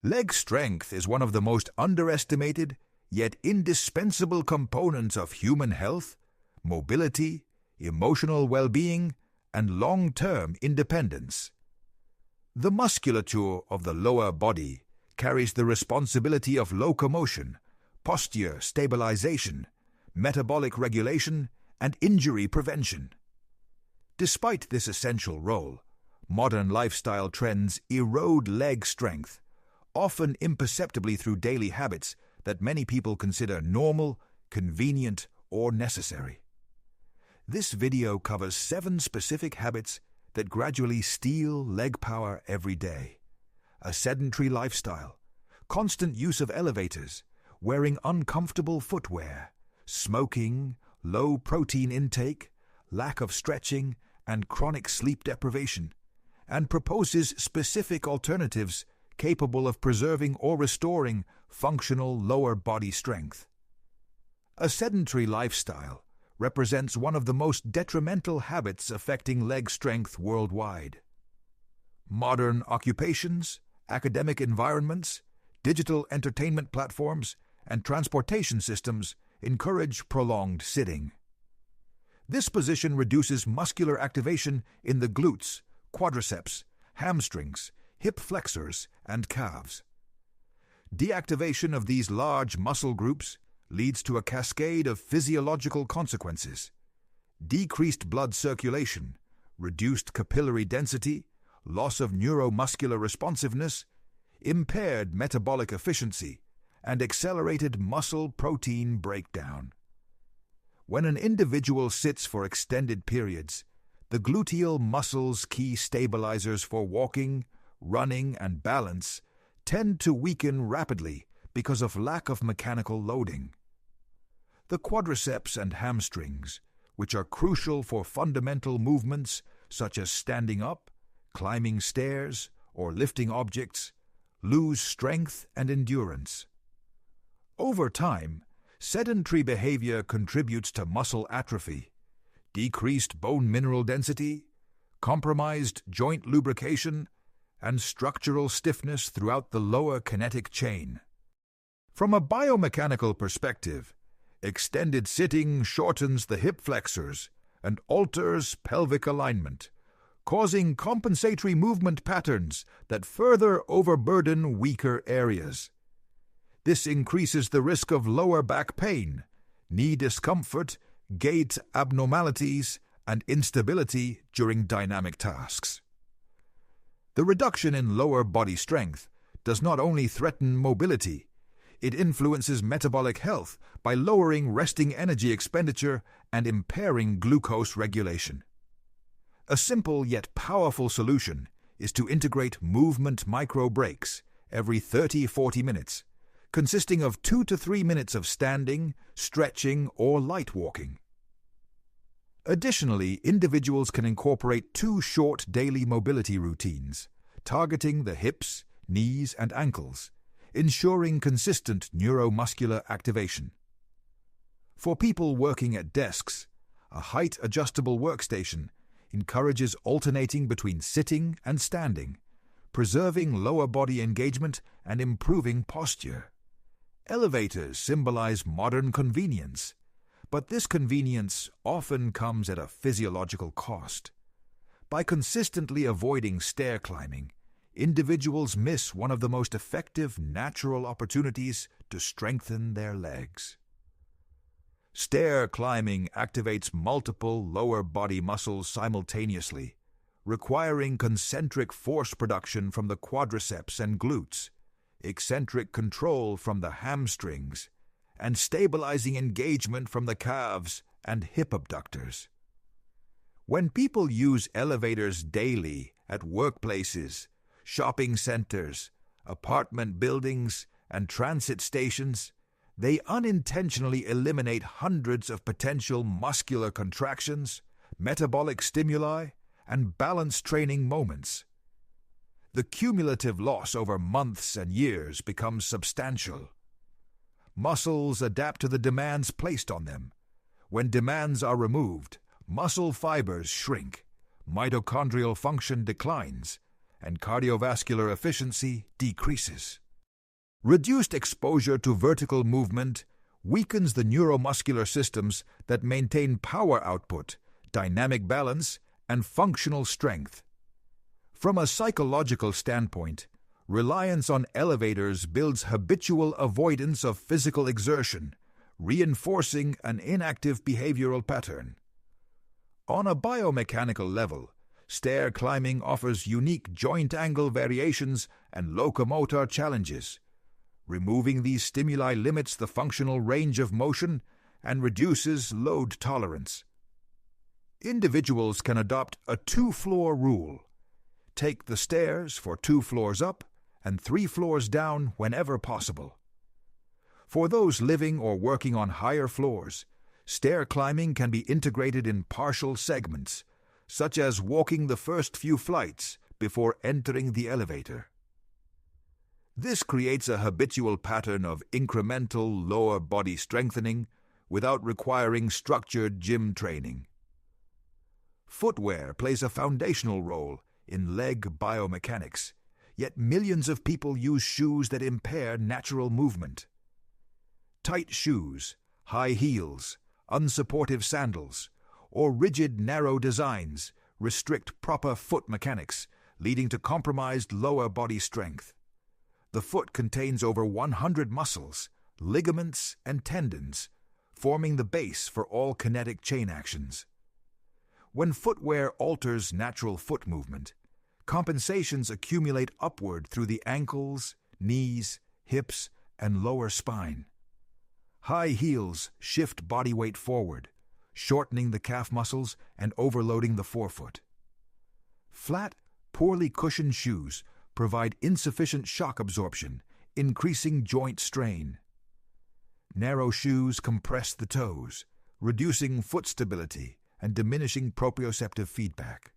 Leg strength is one of the most underestimated yet indispensable components of human health, mobility, emotional well-being, and long-term independence. The musculature of the lower body carries the responsibility of locomotion, posture stabilization, metabolic regulation, and injury prevention. Despite this essential role, modern lifestyle trends erode leg strength, often imperceptibly through daily habits that many people consider normal, convenient, or necessary. This video covers 7 specific habits that gradually steal leg power every day. A sedentary lifestyle, constant use of elevators, wearing uncomfortable footwear, smoking, low protein intake, lack of stretching, and chronic sleep deprivation, and proposes specific alternatives capable of preserving or restoring functional lower body strength. A sedentary lifestyle represents one of the most detrimental habits affecting leg strength worldwide. Modern occupations, academic environments, digital entertainment platforms, and transportation systems encourage prolonged sitting. This position reduces muscular activation in the glutes, quadriceps, hamstrings, hip flexors, and calves. Deactivation of these large muscle groups leads to a cascade of physiological consequences: decreased blood circulation, reduced capillary density, loss of neuromuscular responsiveness, impaired metabolic efficiency, and accelerated muscle protein breakdown. When an individual sits for extended periods, the gluteal muscles, key stabilizers for walking, running, and balance, tend to weaken rapidly because of lack of mechanical loading. The quadriceps and hamstrings, which are crucial for fundamental movements such as standing up, climbing stairs, or lifting objects, lose strength and endurance. Over time, sedentary behavior contributes to muscle atrophy, decreased bone mineral density, compromised joint lubrication, and structural stiffness throughout the lower kinetic chain. From a biomechanical perspective, extended sitting shortens the hip flexors and alters pelvic alignment, causing compensatory movement patterns that further overburden weaker areas. This increases the risk of lower back pain, knee discomfort, gait abnormalities, and instability during dynamic tasks. The reduction in lower body strength does not only threaten mobility, it influences metabolic health by lowering resting energy expenditure and impairing glucose regulation. A simple yet powerful solution is to integrate movement micro breaks every 30-40 minutes, consisting of 2 to 3 minutes of standing, stretching, or light walking. Additionally, individuals can incorporate 2 short daily mobility routines, targeting the hips, knees, and ankles, ensuring consistent neuromuscular activation. For people working at desks, a height-adjustable workstation encourages alternating between sitting and standing, preserving lower body engagement and improving posture. Elevators symbolize modern convenience, but this convenience often comes at a physiological cost. By consistently avoiding stair climbing, individuals miss one of the most effective natural opportunities to strengthen their legs. Stair climbing activates multiple lower body muscles simultaneously, requiring concentric force production from the quadriceps and glutes, eccentric control from the hamstrings, and stabilizing engagement from the calves and hip abductors. When people use elevators daily at workplaces, shopping centers, apartment buildings, and transit stations, they unintentionally eliminate hundreds of potential muscular contractions, metabolic stimuli, and balance training moments. The cumulative loss over months and years becomes substantial. Muscles adapt to the demands placed on them. When demands are removed, muscle fibers shrink, mitochondrial function declines, and cardiovascular efficiency decreases. Reduced exposure to vertical movement weakens the neuromuscular systems that maintain power output, dynamic balance, and functional strength. From a psychological standpoint, reliance on elevators builds habitual avoidance of physical exertion, reinforcing an inactive behavioral pattern. On a biomechanical level, stair climbing offers unique joint angle variations and locomotor challenges. Removing these stimuli limits the functional range of motion and reduces load tolerance. Individuals can adopt a 2-floor rule. Take the stairs for 2 floors up and 3 floors down whenever possible. For those living or working on higher floors, stair climbing can be integrated in partial segments, such as walking the first few flights before entering the elevator. This creates a habitual pattern of incremental lower body strengthening without requiring structured gym training. Footwear plays a foundational role in leg biomechanics, yet millions of people use shoes that impair natural movement. Tight shoes, high heels, unsupportive sandals, or rigid narrow designs restrict proper foot mechanics, leading to compromised lower body strength. The foot contains over 100 muscles, ligaments, and tendons, forming the base for all kinetic chain actions. When footwear alters natural foot movement, compensations accumulate upward through the ankles, knees, hips, and lower spine. High heels shift body weight forward, shortening the calf muscles and overloading the forefoot. Flat, poorly cushioned shoes provide insufficient shock absorption, increasing joint strain. Narrow shoes compress the toes, reducing foot stability and diminishing proprioceptive feedback.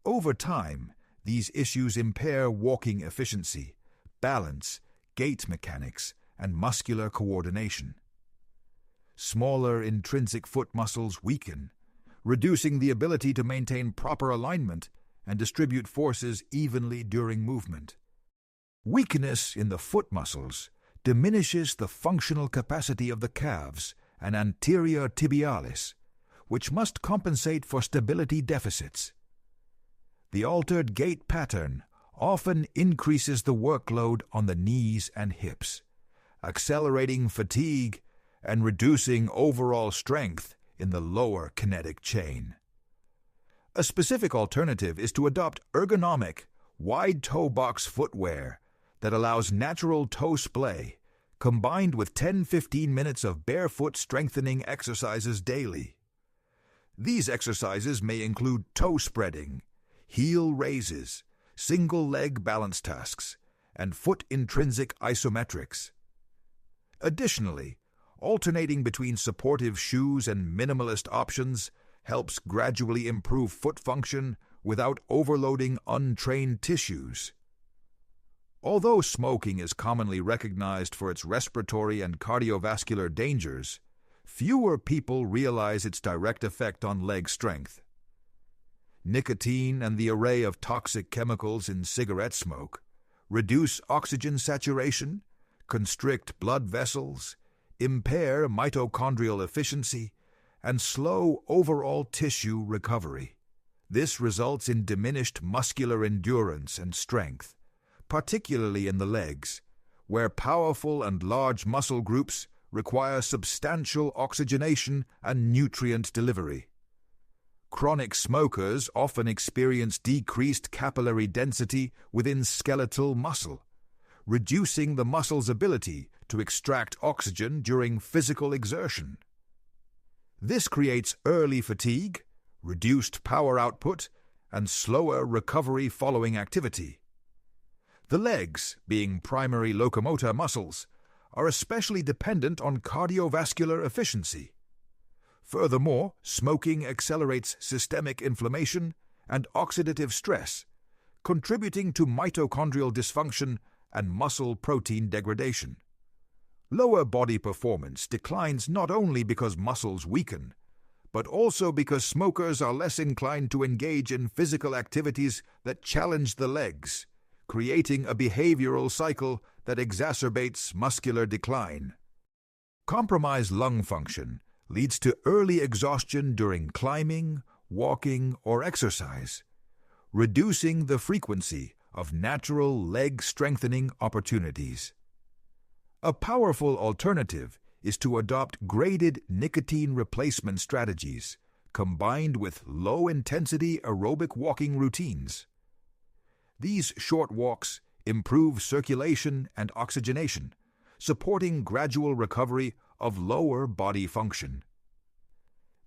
Over time, these issues impair walking efficiency, balance, gait mechanics, and muscular coordination. Smaller intrinsic foot muscles weaken, reducing the ability to maintain proper alignment and distribute forces evenly during movement. Weakness in the foot muscles diminishes the functional capacity of the calves and anterior tibialis, which must compensate for stability deficits. The altered gait pattern often increases the workload on the knees and hips, accelerating fatigue and reducing overall strength in the lower kinetic chain. A specific alternative is to adopt ergonomic, wide-toe box footwear that allows natural toe splay, combined with 10-15 minutes of barefoot strengthening exercises daily. These exercises may include toe spreading, heel raises, single leg balance tasks, and foot intrinsic isometrics. Additionally, alternating between supportive shoes and minimalist options helps gradually improve foot function without overloading untrained tissues. Although smoking is commonly recognized for its respiratory and cardiovascular dangers, fewer people realize its direct effect on leg strength. Nicotine and the array of toxic chemicals in cigarette smoke reduce oxygen saturation, constrict blood vessels, impair mitochondrial efficiency, and slow overall tissue recovery. This results in diminished muscular endurance and strength, particularly in the legs, where powerful and large muscle groups require substantial oxygenation and nutrient delivery. Chronic smokers often experience decreased capillary density within skeletal muscle, reducing the muscle's ability to extract oxygen during physical exertion. This creates early fatigue, reduced power output, and slower recovery following activity. The legs, being primary locomotor muscles, are especially dependent on cardiovascular efficiency. Furthermore, smoking accelerates systemic inflammation and oxidative stress, contributing to mitochondrial dysfunction and muscle protein degradation. Lower body performance declines not only because muscles weaken, but also because smokers are less inclined to engage in physical activities that challenge the legs, creating a behavioral cycle that exacerbates muscular decline. Compromised lung function leads to early exhaustion during climbing, walking, or exercise, reducing the frequency of natural leg strengthening opportunities. A powerful alternative is to adopt graded nicotine replacement strategies combined with low-intensity aerobic walking routines. These short walks improve circulation and oxygenation, supporting gradual recovery of lower body function.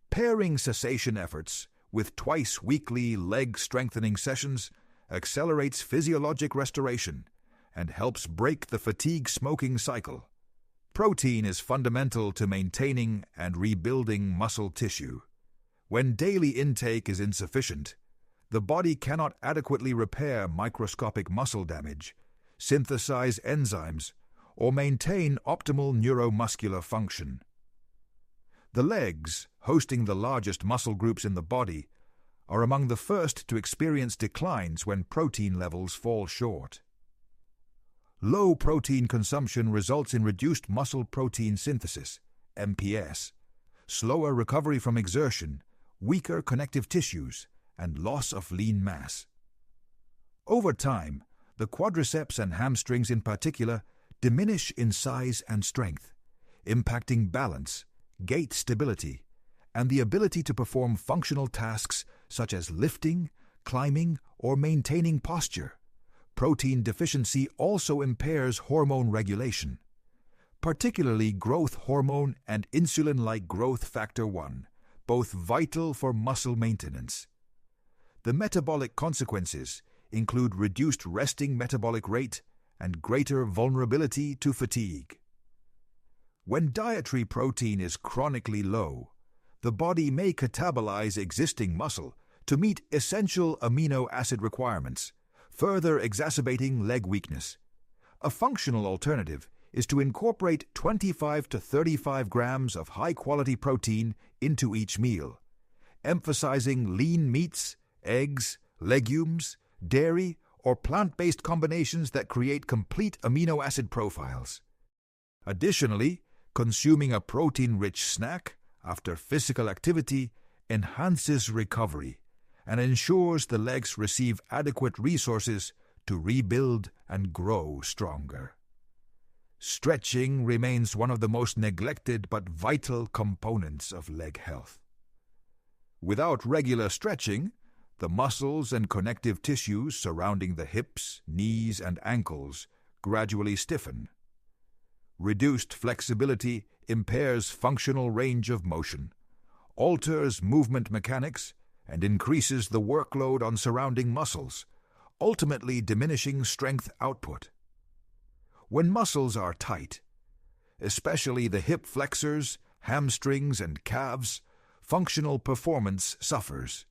Pairing cessation efforts with twice-weekly leg strengthening sessions accelerates physiologic restoration and helps break the fatigue smoking cycle. Protein is fundamental to maintaining and rebuilding muscle tissue. When daily intake is insufficient, the body cannot adequately repair microscopic muscle damage, synthesize enzymes, or maintain optimal neuromuscular function. The legs, hosting the largest muscle groups in the body, are among the first to experience declines when protein levels fall short. Low protein consumption results in reduced muscle protein synthesis, MPS, slower recovery from exertion, weaker connective tissues, and loss of lean mass. Over time, the quadriceps and hamstrings in particular diminish in size and strength, impacting balance, gait stability, and the ability to perform functional tasks such as lifting, climbing, or maintaining posture. Protein deficiency also impairs hormone regulation, particularly growth hormone and insulin-like growth factor 1, both vital for muscle maintenance. The metabolic consequences include reduced resting metabolic rate and greater vulnerability to fatigue. When dietary protein is chronically low, the body may catabolize existing muscle to meet essential amino acid requirements, further exacerbating leg weakness. A functional alternative is to incorporate 25 to 35 grams of high-quality protein into each meal, emphasizing lean meats, eggs, legumes, dairy, or plant-based combinations that create complete amino acid profiles. Additionally, consuming a protein-rich snack after physical activity enhances recovery and ensures the legs receive adequate resources to rebuild and grow stronger. Stretching remains one of the most neglected but vital components of leg health. Without regular stretching, the muscles and connective tissues surrounding the hips, knees, and ankles gradually stiffen. Reduced flexibility impairs functional range of motion, alters movement mechanics, and increases the workload on surrounding muscles, ultimately diminishing strength output. When muscles are tight, especially the hip flexors, hamstrings, and calves, functional performance suffers.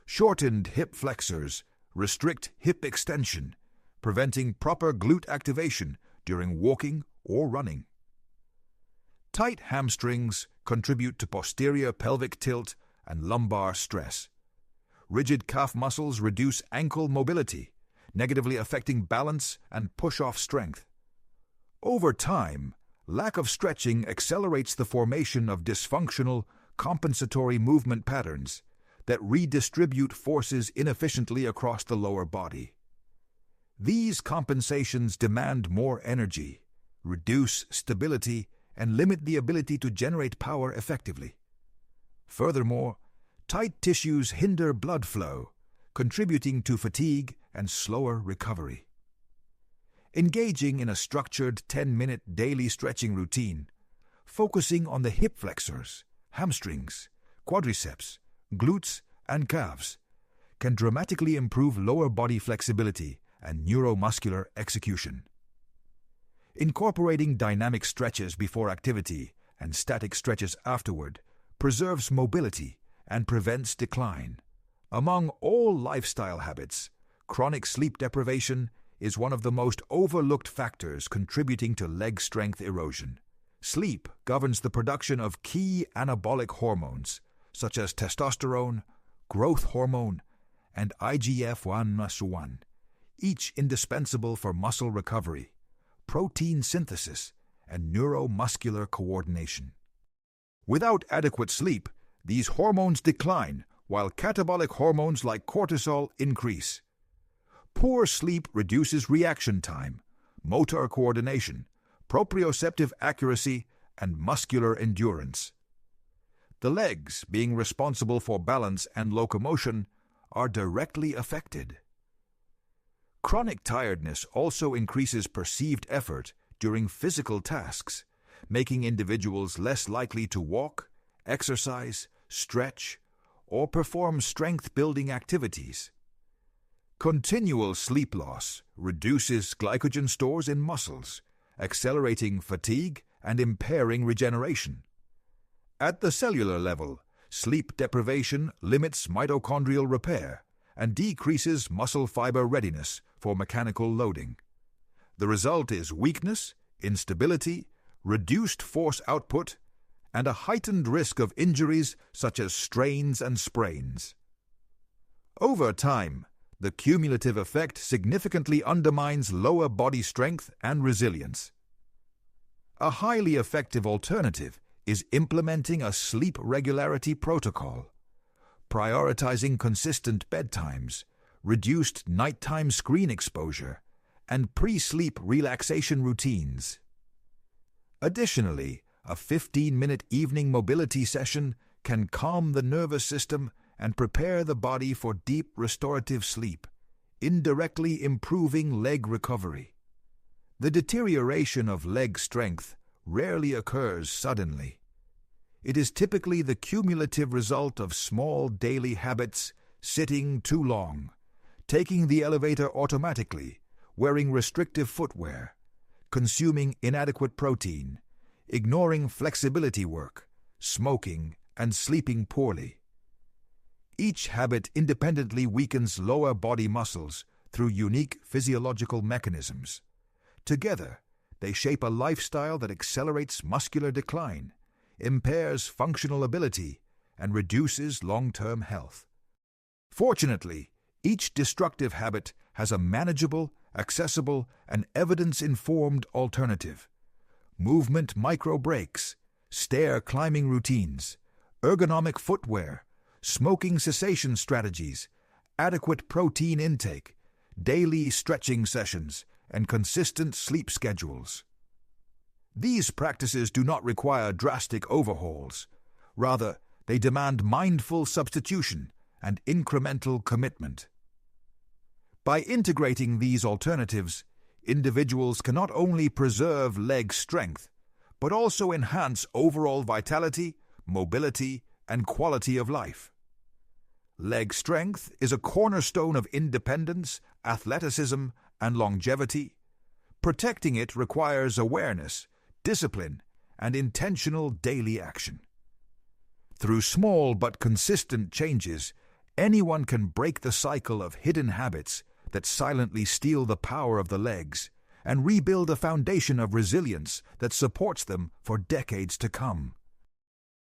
Shortened hip flexors restrict hip extension, preventing proper glute activation during walking or running. Tight hamstrings contribute to posterior pelvic tilt and lumbar stress. Rigid calf muscles reduce ankle mobility, negatively affecting balance and push-off strength. Over time, lack of stretching accelerates the formation of dysfunctional, compensatory movement patterns that redistribute forces inefficiently across the lower body. These compensations demand more energy, reduce stability, and limit the ability to generate power effectively. Furthermore, tight tissues hinder blood flow, contributing to fatigue and slower recovery. Engaging in a structured 10-minute daily stretching routine, focusing on the hip flexors, hamstrings, quadriceps, glutes, and calves, can dramatically improve lower body flexibility and neuromuscular execution. Incorporating dynamic stretches before activity and static stretches afterward preserves mobility and prevents decline. Among all lifestyle habits, chronic sleep deprivation is one of the most overlooked factors contributing to leg strength erosion. Sleep governs the production of key anabolic hormones such as testosterone, growth hormone, and IGF-1+1, each indispensable for muscle recovery, protein synthesis and neuromuscular coordination. Without adequate sleep, these hormones decline, while catabolic hormones like cortisol increase. Poor sleep reduces reaction time, motor coordination, proprioceptive accuracy, and muscular endurance. The legs, being responsible for balance and locomotion, are directly affected. Chronic tiredness also increases perceived effort during physical tasks, making individuals less likely to walk, exercise, stretch, or perform strength-building activities. Continual sleep loss reduces glycogen stores in muscles, accelerating fatigue and impairing regeneration. At the cellular level, sleep deprivation limits mitochondrial repair and decreases muscle fiber readiness for mechanical loading. The result is weakness, instability, reduced force output, and a heightened risk of injuries such as strains and sprains. Over time, the cumulative effect significantly undermines lower body strength and resilience. A highly effective alternative is implementing a sleep regularity protocol, prioritizing consistent bedtimes, reduced nighttime screen exposure, and pre-sleep relaxation routines. Additionally, a 15-minute evening mobility session can calm the nervous system and prepare the body for deep restorative sleep, indirectly improving leg recovery. The deterioration of leg strength rarely occurs suddenly. It is typically the cumulative result of small daily habits: sitting too long, taking the elevator automatically, wearing restrictive footwear, consuming inadequate protein, ignoring flexibility work, smoking, and sleeping poorly. Each habit independently weakens lower body muscles through unique physiological mechanisms. Together, they shape a lifestyle that accelerates muscular decline, impairs functional ability, and reduces long-term health. Fortunately, each destructive habit has a manageable, accessible, and evidence-informed alternative. Movement micro-breaks, stair climbing routines, ergonomic footwear, smoking cessation strategies, adequate protein intake, daily stretching sessions, and consistent sleep schedules. These practices do not require drastic overhauls. Rather, they demand mindful substitution and incremental commitment. By integrating these alternatives, individuals can not only preserve leg strength, but also enhance overall vitality, mobility, and quality of life. Leg strength is a cornerstone of independence, athleticism, and longevity. Protecting it requires awareness, discipline, and intentional daily action. Through small but consistent changes, anyone can break the cycle of hidden habits that silently steal the power of the legs and rebuild a foundation of resilience that supports them for decades to come.